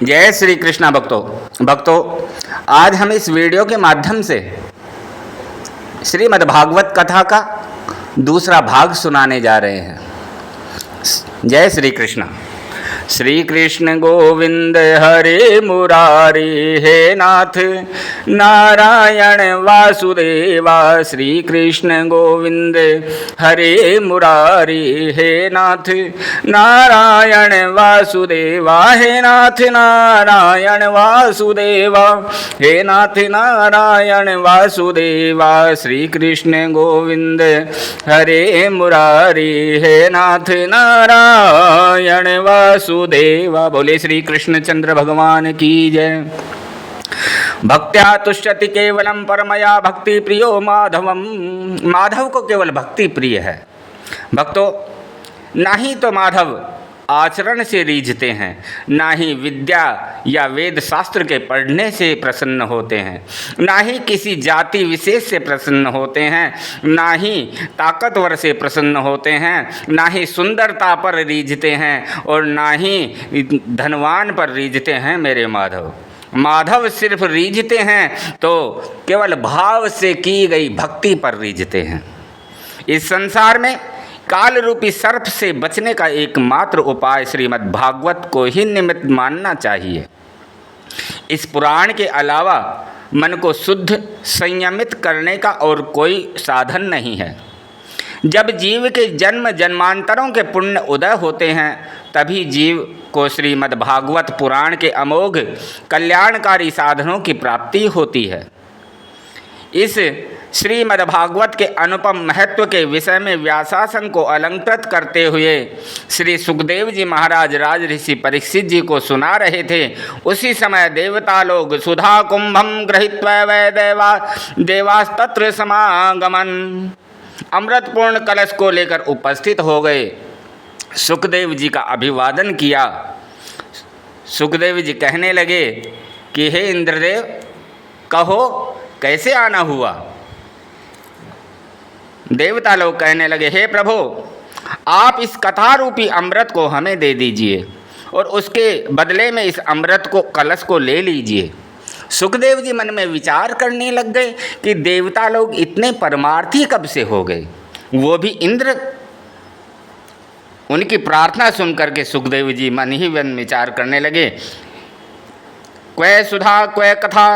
जय श्री कृष्णा भक्तों, आज हम इस वीडियो के माध्यम से श्रीमद् भागवत कथा का दूसरा भाग सुनाने जा रहे हैं। जय श्री कृष्ण। श्री कृष्ण गोविंद हरे मुरारी, हे नाथ नारायण वासुदेवा। श्री कृष्ण गोविंद हरे मुरारी, हे नाथ नारायण वासुदेवा। हे नाथ नारायण वासुदेवा, हे नाथ नारायण वासुदेवा। श्री कृष्ण गोविंद हरे मुरारी, हे नाथ नारायण वासुदेवा। बोले श्री कृष्णचंद्र भगवान की जय। भक्त्या तुष्यति केवलम परमया भक्ति प्रियो माधवम। माधव को केवल भक्ति प्रिय है। भक्तों, ना ही तो माधव आचरण से रीझते हैं, ना ही विद्या या वेद शास्त्र के पढ़ने से प्रसन्न होते हैं, ना ही किसी जाति विशेष से प्रसन्न होते हैं, ना ही ताकतवर से प्रसन्न होते हैं, ना ही सुंदरता पर रीझते हैं और ना ही धनवान पर रीझते हैं। मेरे माधव सिर्फ रीझते हैं तो केवल भाव से की गई भक्ति पर रीझते हैं। इस संसार में काल रूपी सर्प से बचने का एकमात्र उपाय श्रीमद् भागवत को ही निमित्त मानना चाहिए। इस पुराण के अलावा मन को शुद्ध संयमित करने का और कोई साधन नहीं है। जब जीव के जन्म जन्मांतरों के पुण्य उदय होते हैं, तभी जीव को श्रीमद् भागवत पुराण के अमोघ कल्याणकारी साधनों की प्राप्ति होती है। इस श्रीमद् भागवत के अनुपम महत्व के विषय में व्यासासन को अलंकृत करते हुए श्री सुखदेव जी महाराज राज ऋषि परीक्षित जी को सुना रहे थे। उसी समय देवता लोग सुधा कुंभम गृहीत्वा वै देवास्तत्र समागमन, अमृतपूर्ण कलश को लेकर उपस्थित हो गए। सुखदेव जी का अभिवादन किया। सुखदेव जी कहने लगे कि हे इंद्रदेव, कहो कैसे आना हुआ। देवता लोग कहने लगे, हे प्रभु, आप इस कथा रूपी अमृत को हमें दे दीजिए और उसके बदले में इस अमृत को कलश को ले लीजिए। सुखदेव जी मन में विचार करने लग गए कि देवता लोग इतने परमार्थी कब से हो गए, वो भी इंद्र। उनकी प्रार्थना सुनकर के सुखदेव जी मन ही मन विचार करने लगे, क्वै सुधा क्वै कथा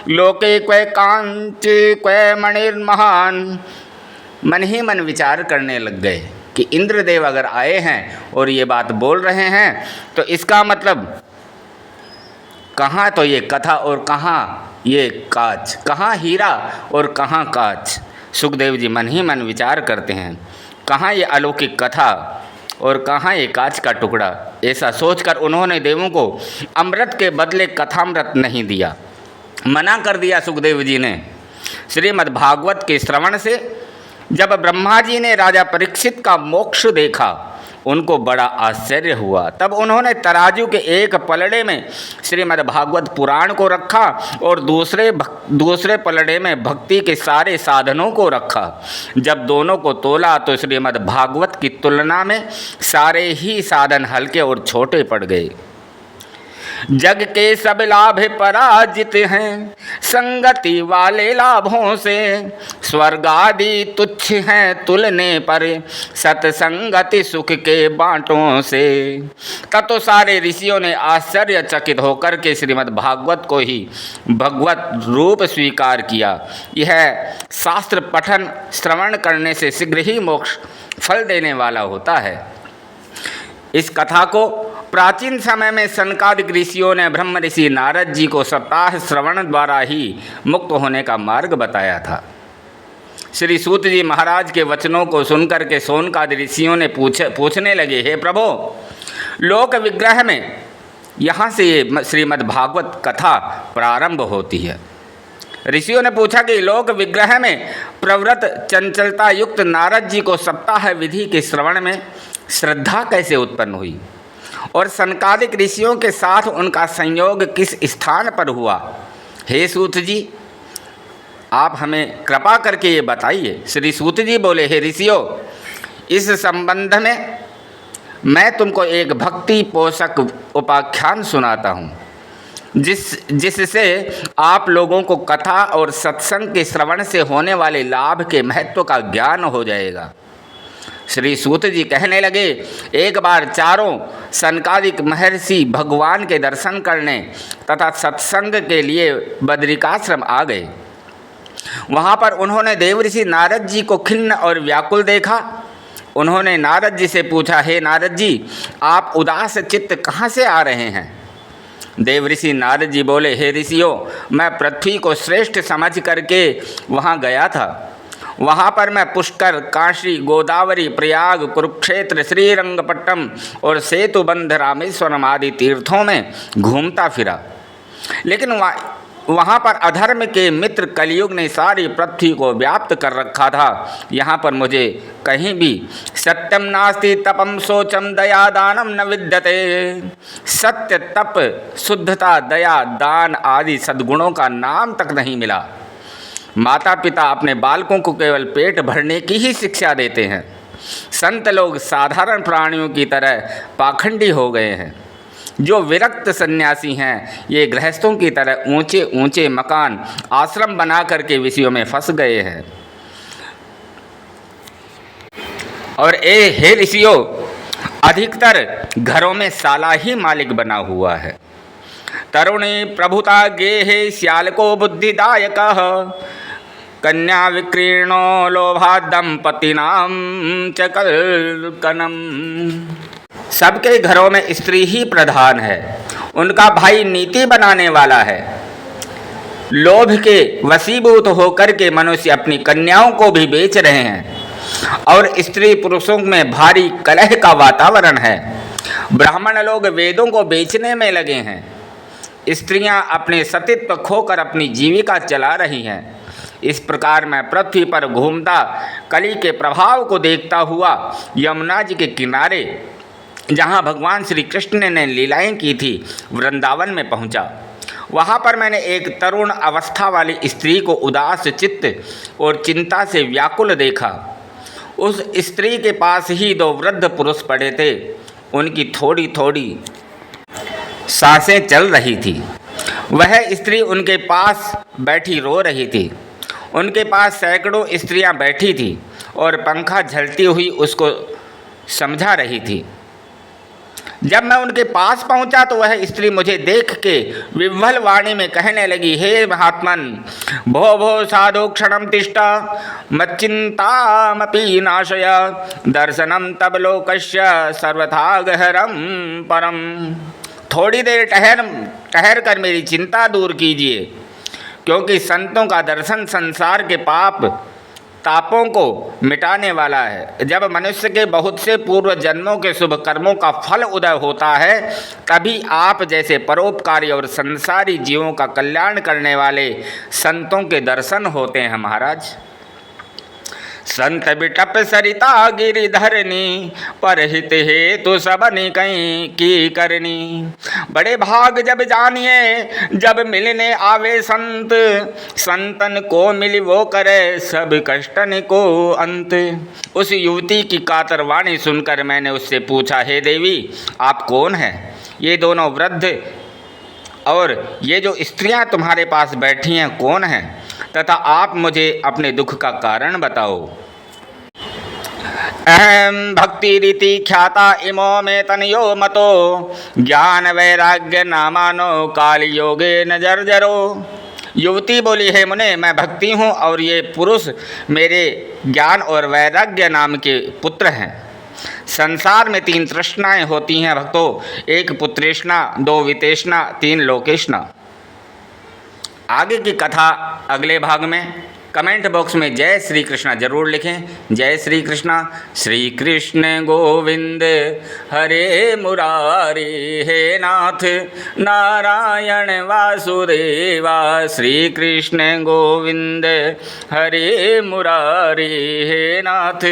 लोके क्वै कांच क्वै मणिर्महान। मन ही मन विचार करने लग गए कि इंद्रदेव अगर आए हैं और ये बात बोल रहे हैं तो इसका मतलब कहाँ तो ये कथा और कहाँ ये कांच, कहाँ हीरा और कहाँ कांच। सुखदेव जी मन ही मन विचार करते हैं, कहाँ ये अलौकिक कथा और कहाँ ये कांच का टुकड़ा। ऐसा सोचकर उन्होंने देवों को अमृत के बदले कथामृत नहीं दिया, मना कर दिया सुखदेव जी ने। श्रीमद् भागवत के श्रवण से जब ब्रह्मा जी ने राजा परीक्षित का मोक्ष देखा, उनको बड़ा आश्चर्य हुआ। तब उन्होंने तराजू के एक पलड़े में श्रीमद् भागवत पुराण को रखा और दूसरे पलड़े में भक्ति के सारे साधनों को रखा। जब दोनों को तोला तो श्रीमद् भागवत की तुलना में सारे ही साधन हल्के और छोटे पड़ गए। जग के सब लाभ पराजित हैं संगति वाले लाभों से, स्वर्ग आदि तुच्छ हैं तुलने पर सत्संगति सुख के बांटों से। तब तो सारे ऋषियों ने आश्चर्यचकित होकर के श्रीमद् भागवत को ही भगवत रूप स्वीकार किया। यह शास्त्र पठन श्रवण करने से शीघ्र ही मोक्ष फल देने वाला होता है। इस कथा को प्राचीन समय में सनकादिक ऋषियों ने ब्रह्म ऋषि नारद जी को सप्ताह श्रवण द्वारा ही मुक्त होने का मार्ग बताया था। श्री सूत जी महाराज के वचनों को सुनकर के सोनकादि ऋषियों ने पूछने लगे, हे प्रभु, लोक विग्रह में यहाँ से ये श्रीमद् भागवत कथा प्रारंभ होती है। ऋषियों ने पूछा कि लोक विग्रह में प्रवृत्त चंचलता युक्त नारद जी को सप्ताह विधि के श्रवण में श्रद्धा कैसे उत्पन्न हुई और सनकादिक ऋषियों के साथ उनका संयोग किस स्थान पर हुआ। हे सूत जी, आप हमें कृपा करके ये बताइए। श्री सूत जी बोले, हे ऋषियों, इस संबंध में मैं तुमको एक भक्ति पोषक उपाख्यान सुनाता हूँ। जिससे आप लोगों को कथा और सत्संग के श्रवण से होने वाले लाभ के महत्व का ज्ञान हो जाएगा। श्री सूत जी कहने लगे, एक बार चारों सनकादिक महर्षि भगवान के दर्शन करने तथा सत्संग के लिए बद्रिकाश्रम आ गए। वहाँ पर उन्होंने देवऋषि नारद जी को खिन्न और व्याकुल देखा। उन्होंने नारद जी से पूछा, हे नारद जी, आप उदास चित्त कहाँ से आ रहे हैं? देवऋषि नारद जी बोले, हे ऋषियों, मैं पृथ्वी को श्रेष्ठ समझ करके वहाँ गया था। वहाँ पर मैं पुष्कर, काशी, गोदावरी, प्रयाग, कुरुक्षेत्र, श्रीरंगपट्टम और सेतुबंध रामेश्वरम आदि तीर्थों में घूमता फिरा, लेकिन वहाँ पर अधर्म के मित्र कलयुग ने सारी पृथ्वी को व्याप्त कर रखा था। यहाँ पर मुझे कहीं भी सत्यम नास्ति तपम शोचम दया दानम न विद्यते, सत्य, तप, शुद्धता, दया, दान आदि सद्गुणों का नाम तक नहीं मिला। माता पिता अपने बालकों को केवल पेट भरने की ही शिक्षा देते हैं। संत लोग साधारण प्राणियों की तरह पाखंडी हो गए हैं। जो विरक्त सन्यासी हैं, ये गृहस्थों की तरह ऊंचे ऊंचे मकान, आश्रम बना करके विषयों में फंस गए हैं। और हे ऋषियों, अधिकतर घरों में साला ही मालिक बना हुआ है। तरुणी प्रभुता गेहे श्यालको बुद्धिदायक, कन्या विक्रीर्णो लोभा दंपतिनाम च कलकनम। सबके घरों में स्त्री ही प्रधान है, उनका भाई नीति बनाने वाला है। लोभ के वशीभूत होकर के मनुष्य अपनी कन्याओं को भी बेच रहे हैं और स्त्री पुरुषों में भारी कलह का वातावरण है। ब्राह्मण लोग वेदों को बेचने में लगे हैं। स्त्रियां अपने सतीत्व खोकर अपनी जीविका चला रही हैं। इस प्रकार मैं पृथ्वी पर घूमता कली के प्रभाव को देखता हुआ यमुना जी के किनारे, जहाँ भगवान श्री कृष्ण ने लीलाएं की थी, वृंदावन में पहुँचा। वहाँ पर मैंने एक तरुण अवस्था वाली स्त्री को उदास चित्त और चिंता से व्याकुल देखा। उस स्त्री के पास ही दो वृद्ध पुरुष पड़े थे। उनकी थोड़ी थोड़ी सांसें चल रही थी। वह स्त्री उनके पास बैठी रो रही थी। उनके पास सैकड़ों स्त्रियां बैठी थी और पंखा झलती हुई उसको समझा रही थी। जब मैं उनके पास पहुंचा तो वह स्त्री मुझे देख के विह्वल वाणी में कहने लगी, हे महात्मन, भो भो साधु क्षणम तिष्ठा मच्चिंतामपि नाशय, दर्शनम तब लोकस्य सर्वथा गहरम परम। थोड़ी देर ठहर कर मेरी चिंता दूर कीजिए, क्योंकि संतों का दर्शन संसार के तापों को मिटाने वाला है। जब मनुष्य के बहुत से पूर्व जन्मों के शुभ कर्मों का फल उदय होता है, तभी आप जैसे परोपकारी और संसारी जीवों का कल्याण करने वाले संतों के दर्शन होते हैं महाराज। संत बिटप सरिता गिरिधरनी, परहित हेतु सबनि कहीं की करनी। बड़े भाग जब जानिए जब मिलने आवे संत, संतन को मिली वो करे सब कष्टन को अंत। उस युवती की कातर वाणी सुनकर मैंने उससे पूछा, हे देवी, आप कौन हैं? ये दोनों वृद्ध और ये जो स्त्रियां तुम्हारे पास बैठी हैं कौन हैं, तथा आप मुझे अपने दुख का कारण बताओ। अहम भक्ति रीति ख्याता इमो में तनयो मतो, ज्ञान वैराग्य नामानो काल योगे न जर्जरो। युवती बोली, है मुने, मैं भक्ति हूँ और ये पुरुष मेरे ज्ञान और वैराग्य नाम के पुत्र हैं। संसार में 3 तृष्णाएं होती हैं भक्तों, 1 पुत्रेष्णा, 2 वितेष्णा, 3 लोकेष्णा। आगे की कथा अगले भाग में। कमेंट बॉक्स में जय श्री कृष्णा जरूर लिखें। जय श्री कृष्णा। श्री कृष्ण गोविंद हरे मुरारी, हे नाथ नारायण वासुदेवा। श्री कृष्ण गोविंद हरे मुरारी, हे नाथ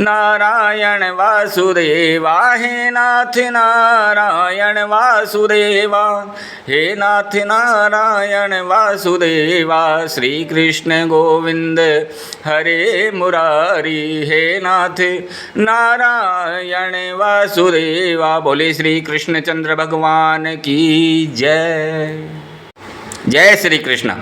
नारायण वासुदेवा। हे नाथ नारायण वासुदेवा, हे नाथ नारायण वासुदेवा। श्री कृष्ण गोविंद हरे मुरारी, हे नाथ नारायण वासुदेवा। बोले श्री कृष्णचंद्र भगवान की जय। जय श्री कृष्ण।